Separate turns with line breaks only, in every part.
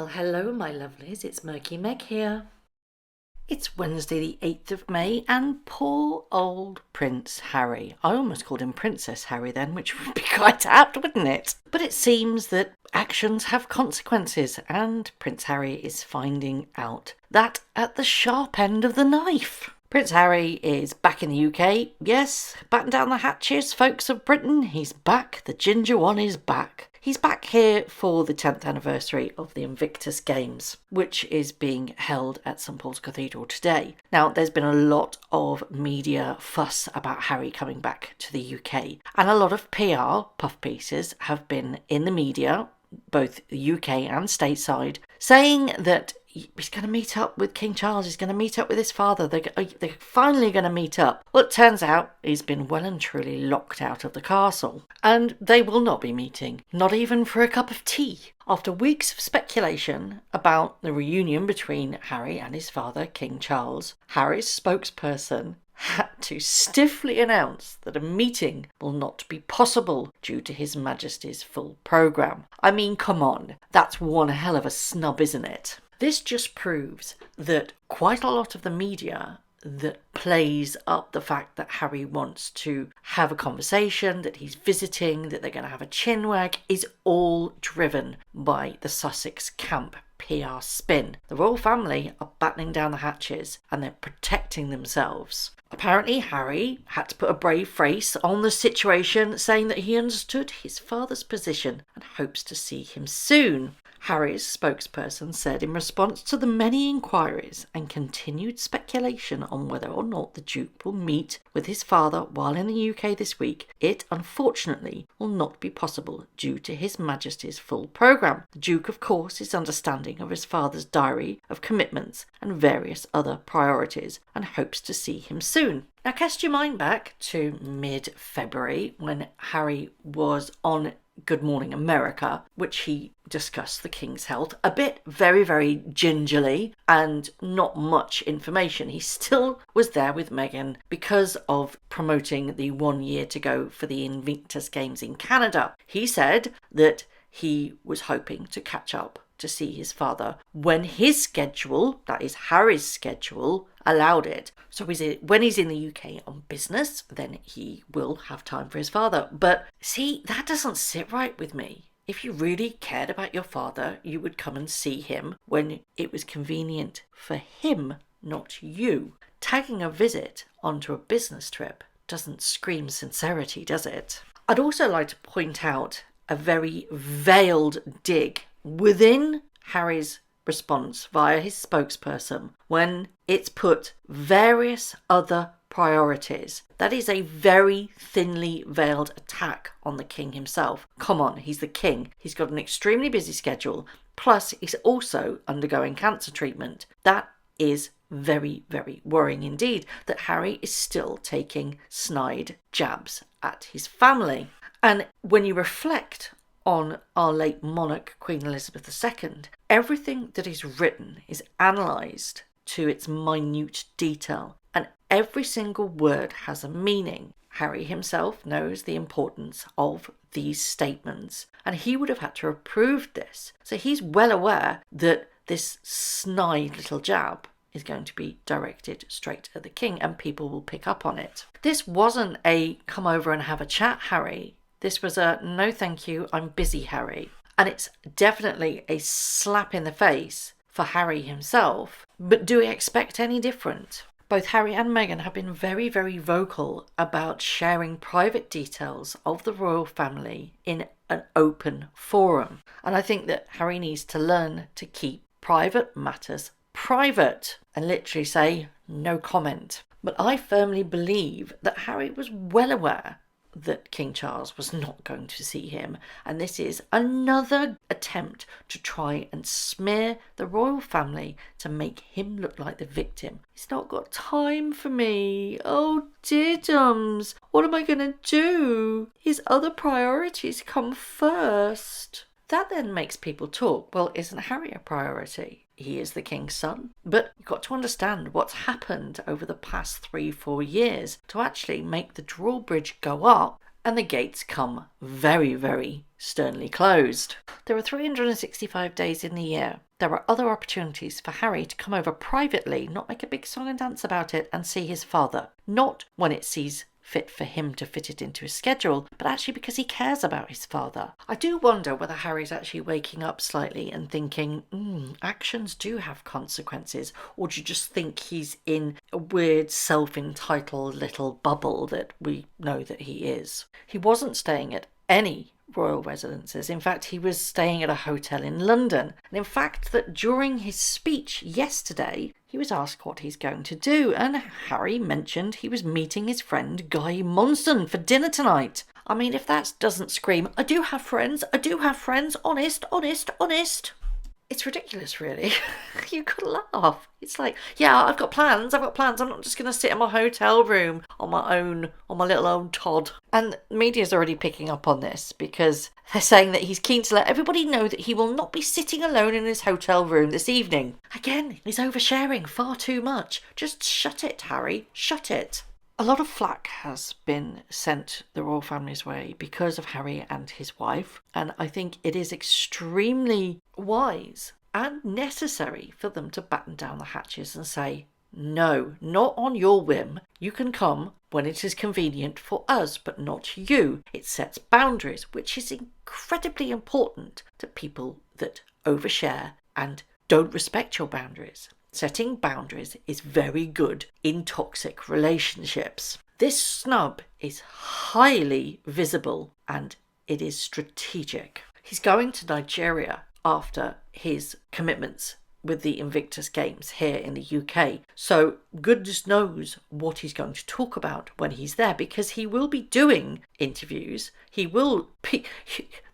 Well, hello, my lovelies. It's Murky Meg here. It's Wednesday, the 8th of May, and poor old Prince Harry. I almost called him Princess Harry then, which would be quite apt, wouldn't it? But it seems that actions have consequences, and Prince Harry is finding out that at the sharp end of the knife. Prince Harry is back in the UK. Yes, batten down the hatches, folks of Britain. He's back. The ginger one is back. He's back here for the 10th anniversary of the Invictus Games, which is being held at St Paul's Cathedral today. Now, there's been a lot of media fuss about Harry coming back to the UK, and a lot of PR puff pieces have been in the media, both the UK and stateside, saying that he's going to meet up with King Charles, he's going to meet up with his father, they're finally going to meet up. Well, it turns out he's been well and truly locked out of the castle, and they will not be meeting, not even for a cup of tea. After weeks of speculation about the reunion between Harry and his father, King Charles, Harry's spokesperson had to stiffly announce that a meeting will not be possible due to His Majesty's full programme. I mean, come on, that's one hell of a snub, isn't it? This just proves that quite a lot of the media that plays up the fact that Harry wants to have a conversation, that he's visiting, that they're going to have a chinwag, is all driven by the Sussex camp PR spin. The royal family are battening down the hatches and they're protecting themselves. Apparently, Harry had to put a brave face on the situation, saying that he understood his father's position and hopes to see him soon. Harry's spokesperson said in response to the many inquiries and continued speculation on whether or not the Duke will meet with his father while in the UK this week, it unfortunately will not be possible due to His Majesty's full programme. The Duke, of course, is understanding of his father's diary of commitments and various other priorities and hopes to see him soon. Now, cast your mind back to mid-February when Harry was on Good Morning America, which he discussed the King's health a bit very gingerly and not much information. He still was there with Meghan because of promoting the 1 year to go for the Invictus Games in Canada. He said that he was hoping to catch up to see his father when his schedule, that is Harry's schedule, allowed it. So when he's in the UK on business, then he will have time for his father. But see, that doesn't sit right with me. If you really cared about your father, you would come and see him when it was convenient for him, not you. Tagging a visit onto a business trip doesn't scream sincerity, does it? I'd also like to point out a very veiled dig within Harry's response via his spokesperson when it's put various other priorities. That is a very thinly veiled attack on the King himself. Come on, he's the King. He's got an extremely busy schedule, plus he's also undergoing cancer treatment. That is very worrying indeed, that Harry is still taking snide jabs at his family. And when you reflect on our late monarch, Queen Elizabeth II, everything that is written is analysed to its minute detail, and every single word has a meaning. Harry himself knows the importance of these statements, and he would have had to have approved this. So he's well aware that this snide little jab is going to be directed straight at the King, and people will pick up on it. This wasn't a come over and have a chat, Harry. This was a no thank you, I'm busy, Harry. And it's definitely a slap in the face for Harry himself. But do we expect any different? Both Harry and Meghan have been very vocal about sharing private details of the royal family in an open forum. And I think that Harry needs to learn to keep private matters private and literally say no comment. But I firmly believe that Harry was well aware that King Charles was not going to see him, and this is another attempt to try and smear the royal family to make him look like the victim. He's not got time for me. Oh, diddums, what am I going to do? His other priorities come first. That then makes people talk. Well, isn't Harry a priority? He is the King's son. But you've got to understand what's happened over the past 3-4 years to actually make the drawbridge go up and the gates come very sternly closed. There are 365 days in the year. There are other opportunities for Harry to come over privately, not make a big song and dance about it, and see his father. Not when it sees fit for him to fit it into his schedule, but actually because he cares about his father. I do wonder whether Harry's actually waking up slightly and thinking, actions do have consequences, or do you just think he's in a weird self-entitled little bubble that we know that he is? He wasn't staying at any royal residences. In fact, he was staying at a hotel in London. And in fact, that during his speech yesterday, he was asked what he's going to do, and Harry mentioned he was meeting his friend Guy Monson for dinner tonight. I mean, if that doesn't scream, I do have friends, honest. It's ridiculous, really. You could laugh. It's like, yeah, I've got plans. I'm not just going to sit in my hotel room on my little own Todd. And the media's already picking up on this because they're saying that he's keen to let everybody know that he will not be sitting alone in his hotel room this evening. Again, he's oversharing far too much. Just shut it, Harry. Shut it. A lot of flack has been sent the royal family's way because of Harry and his wife, and I think it is extremely wise and necessary for them to batten down the hatches and say, no, not on your whim. You can come when it is convenient for us, but not you. It sets boundaries, which is incredibly important to people that overshare and don't respect your boundaries. Setting boundaries is very good in toxic relationships. This snub is highly visible and it is strategic. He's going to Nigeria after his commitments with the Invictus Games here in the UK. So goodness knows what he's going to talk about when he's there, because he will be doing interviews. He will be,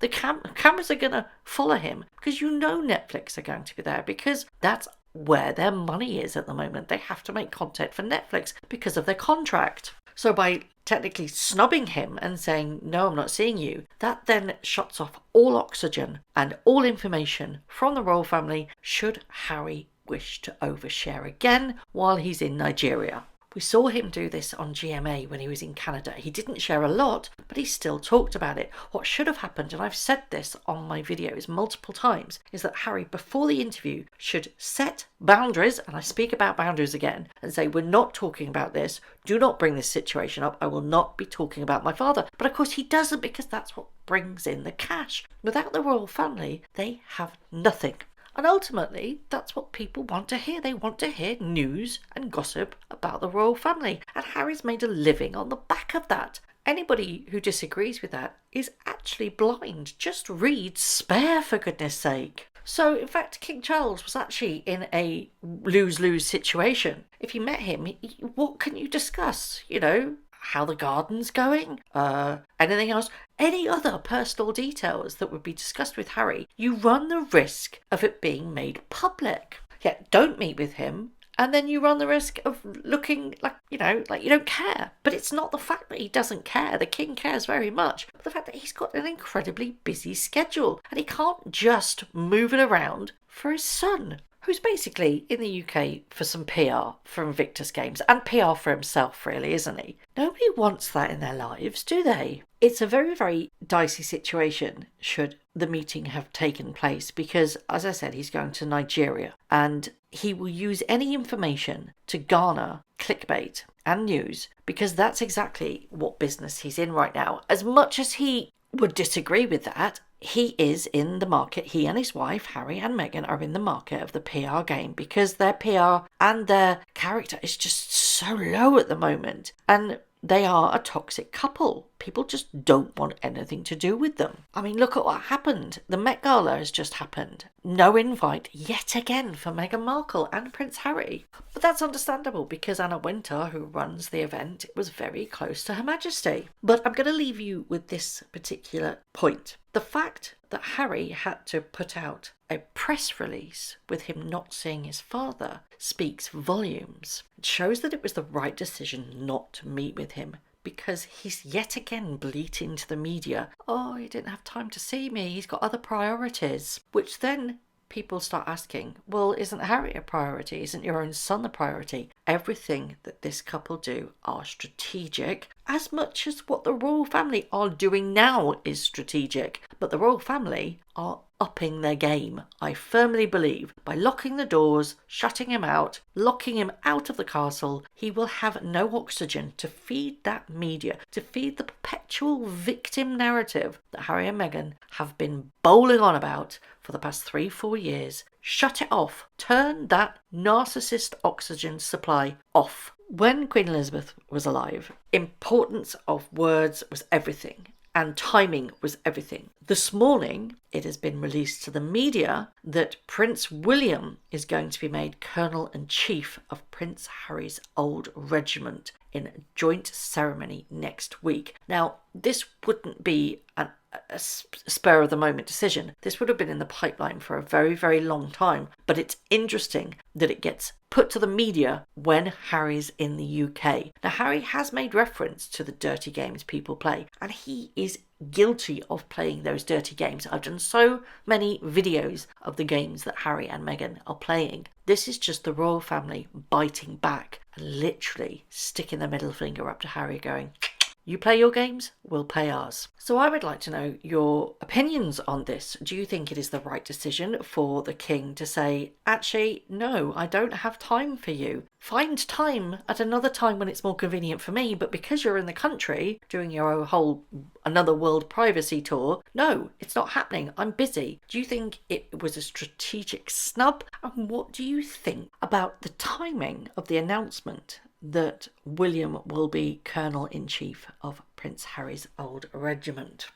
the cameras are going to follow him, because you know Netflix are going to be there, because that's where their money is at the moment. They have to make content for Netflix because of their contract. So by technically snubbing him and saying, no, I'm not seeing you, that then shuts off all oxygen and all information from the royal family should Harry wish to overshare again while he's in Nigeria. We saw him do this on GMA when he was in Canada. He didn't share a lot, but he still talked about it. What should have happened, and I've said this on my videos multiple times, is that Harry, before the interview, should set boundaries, and I speak about boundaries again, and say, we're not talking about this. Do not bring this situation up. I will not be talking about my father. But of course he doesn't, because that's what brings in the cash. Without the royal family, they have nothing. And ultimately, that's what people want to hear. They want to hear news and gossip about the royal family. And Harry's made a living on the back of that. Anybody who disagrees with that is actually blind. Just read Spare, for goodness sake. So, in fact, King Charles was actually in a lose-lose situation. If you met him, what can you discuss? You know, how the garden's going, anything else, any other personal details that would be discussed with Harry, you run the risk of it being made public. Yeah, don't meet with him, and then you run the risk of looking like you don't care. But it's not the fact that he doesn't care. The king cares very much, but the fact that he's got an incredibly busy schedule, and he can't just move it around for his son, who's basically in the UK for some PR for Invictus Games, and PR for himself, really, isn't he? Nobody wants that in their lives, do they? It's a very, very dicey situation should the meeting have taken place, because, as I said, he's going to Nigeria, and he will use any information to garner clickbait and news, because that's exactly what business he's in right now. As much as he would disagree with that, he is in the market. He and his wife, Harry and Meghan, are in the market of the PR game, because their PR and their character is just so low at the moment. And they are a toxic couple. People just don't want anything to do with them. I mean, look at what happened. The Met Gala has just happened. No invite yet again for Meghan Markle and Prince Harry. But that's understandable, because Anna Wintour, who runs the event, was very close to Her Majesty. But I'm going to leave you with this particular point. The fact that Harry had to put out a press release with him not seeing his father speaks volumes. It shows that it was the right decision not to meet with him, because he's yet again bleating to the media, oh, he didn't have time to see me, he's got other priorities. Which then people start asking, well, isn't Harry a priority? Isn't your own son a priority? Everything that this couple do are strategic, as much as what the royal family are doing now is strategic. But the royal family are upping their game, I firmly believe. By locking the doors, shutting him out, locking him out of the castle, he will have no oxygen to feed that media, to feed the perpetual victim narrative that Harry and Meghan have been bowling on about for the past 3-4 years. Shut it off. Turn that narcissist oxygen supply off. When Queen Elizabeth was alive, importance of words was everything, and timing was everything. This morning, it has been released to the media that Prince William is going to be made Colonel-in-Chief of Prince Harry's old regiment in a joint ceremony next week. Now, this wouldn't be a spur of the moment decision. This would have been in the pipeline for a very, very long time, but it's interesting that it gets put to the media when Harry's in the UK. Now, Harry has made reference to the dirty games people play, and he is guilty of playing those dirty games. I've done so many videos of the games that Harry and Meghan are playing. This is just the royal family biting back and literally sticking the middle finger up to Harry going, you play your games, we'll play ours. So I would like to know your opinions on this. Do you think it is the right decision for the king to say, actually, no, I don't have time for you. Find time at another time when it's more convenient for me, but because you're in the country doing your whole another world privacy tour, no, it's not happening. I'm busy. Do you think it was a strategic snub? And what do you think about the timing of the announcement that William will be Colonel-in-Chief of Prince Harry's old regiment?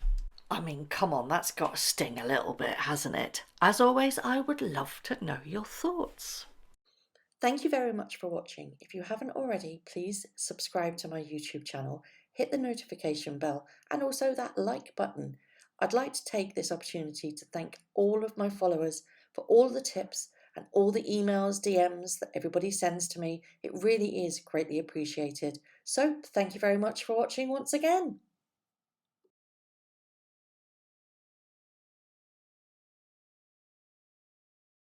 I mean, come on, that's got to sting a little bit, hasn't it? As always, I would love to know your thoughts.
Thank you very much for watching. If you haven't already, please subscribe to my YouTube channel, hit the notification bell and also that like button. I'd like to take this opportunity to thank all of my followers for all the tips and all the emails, DMs that everybody sends to me. It really is greatly appreciated. So thank you very much for watching once again.